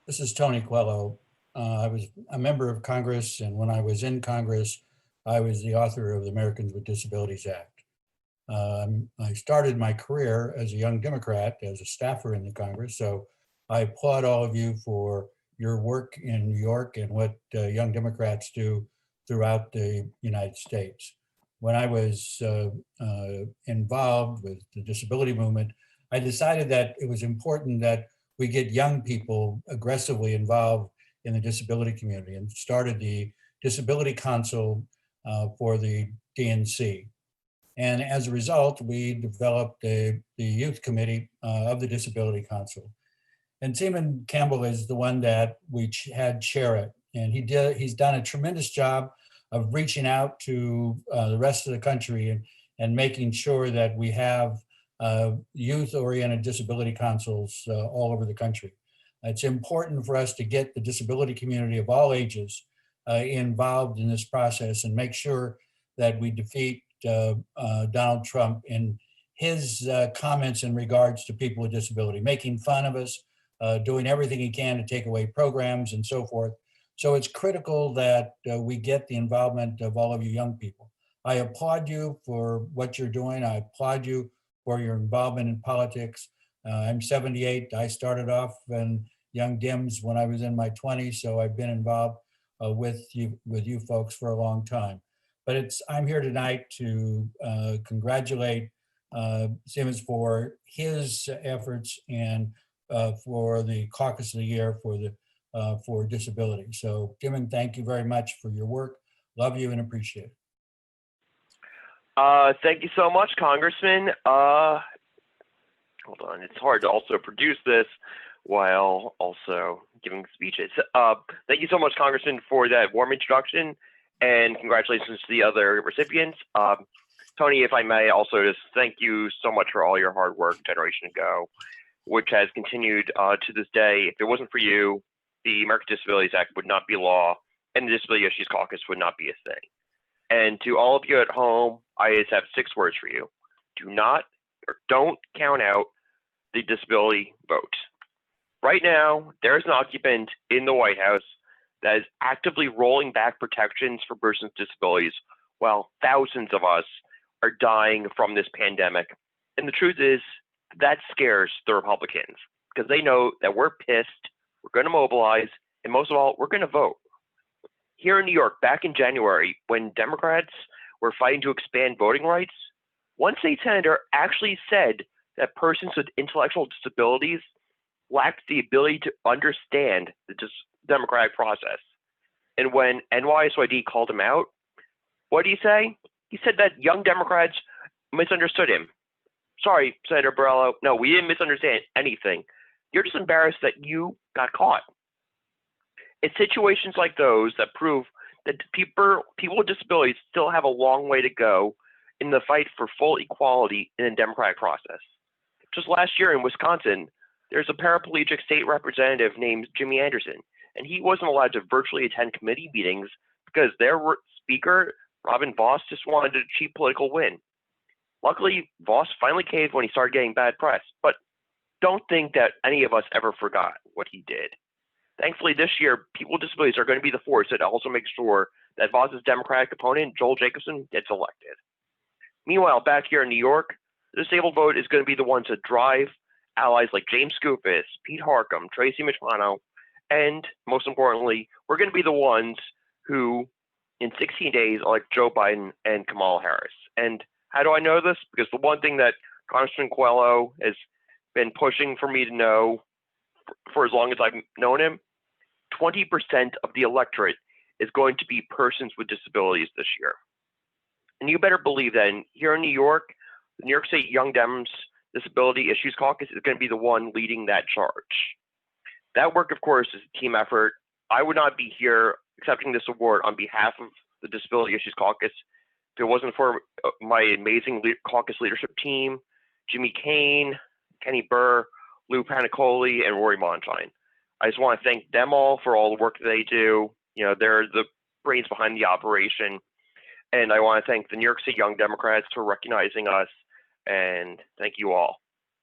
This is Tony Coelho. I was a member of Congress, and when I was in Congress, I was the author of the Americans with Disabilities Act. I started my career as a young Democrat, as a staffer in the Congress, so I applaud all of you for your work in New York and what young Democrats do throughout the United States. When I was involved with the disability movement, I decided that it was important that we get young people aggressively involved in the disability community and started the Disability Council for the DNC. And as a result, we developed the youth committee of the Disability Council. And Seamus Campbell is the one that we had chair it. And he's done a tremendous job of reaching out to the rest of the country and making sure that we have youth-oriented disability councils all over the country. It's important for us to get the disability community of all ages involved in this process and make sure that we defeat Donald Trump in his comments in regards to people with disability, making fun of us, doing everything he can to take away programs and so forth. So it's critical that we get the involvement of all of you young people. I applaud you for what you're doing. I applaud you for your involvement in politics. I'm 78. I started off in Young Dems when I was in my 20s, so I've been involved with you folks for a long time. But I'm here tonight to congratulate Seamus for his efforts and for the Caucus of the Year for disability. So, Dimon, thank you very much for your work. Love you and appreciate it. Thank you so much, Congressman. Hold on, it's hard to also produce this while also giving speeches. Thank you so much, Congressman, for that warm introduction, and congratulations to the other recipients. Tony, if I may also just thank you so much for all your hard work a generation ago, which has continued to this day. If it wasn't for you, the American Disabilities Act would not be law, and the Disability Issues Caucus would not be a thing. And to all of you at home, I just have 6 words for you. Do not or don't count out the disability vote. Right now, there's an occupant in the White House that is actively rolling back protections for persons with disabilities while thousands of us are dying from this pandemic. And the truth is, that scares the Republicans because they know that we're pissed, we're going to mobilize, and most of all, we're going to vote. Here in New York, back in January, when Democrats were fighting to expand voting rights, one state senator actually said that persons with intellectual disabilities lacked the ability to understand the democratic process. And when NYSYD called him out, what did he say? He said that young Democrats misunderstood him. Sorry, Senator Borrello. No, we didn't misunderstand anything. You're just embarrassed that you got caught. It's situations like those that prove that people with disabilities still have a long way to go in the fight for full equality in the democratic process. Just last year in Wisconsin, there's a paraplegic state representative named Jimmy Anderson, and he wasn't allowed to virtually attend committee meetings because their speaker, Robin Vos, just wanted a cheap political win. Luckily, Vos finally caved when he started getting bad press, but don't think that any of us ever forgot what he did. Thankfully, this year, people with disabilities are going to be the force that also makes sure that Vos's Democratic opponent, Joel Jacobson, gets elected. Meanwhile, back here in New York, the disabled vote is going to be the ones that drive allies like James Skoufis, Pete Harcum, Tracy Michano, and most importantly, we're going to be the ones who, in 16 days, elect Joe Biden and Kamala Harris. And how do I know this? Because the one thing that Congressman Coelho has been pushing for me to know for as long as I've known him, 20% of the electorate is going to be persons with disabilities this year. And you better believe that here in New York, the New York State Young Dems Disability Issues Caucus is going to be the one leading that charge. That work, of course, is a team effort. I would not be here accepting this award on behalf of the Disability Issues Caucus if it wasn't for my amazing caucus leadership team, Jimmy Kane, Kenny Burr, Lou Panicoli, and Rory Monshine. I just want to thank them all for all the work that they do. You know, they're the brains behind the operation. And I want to thank the New York City Young Democrats for recognizing us. And thank you all.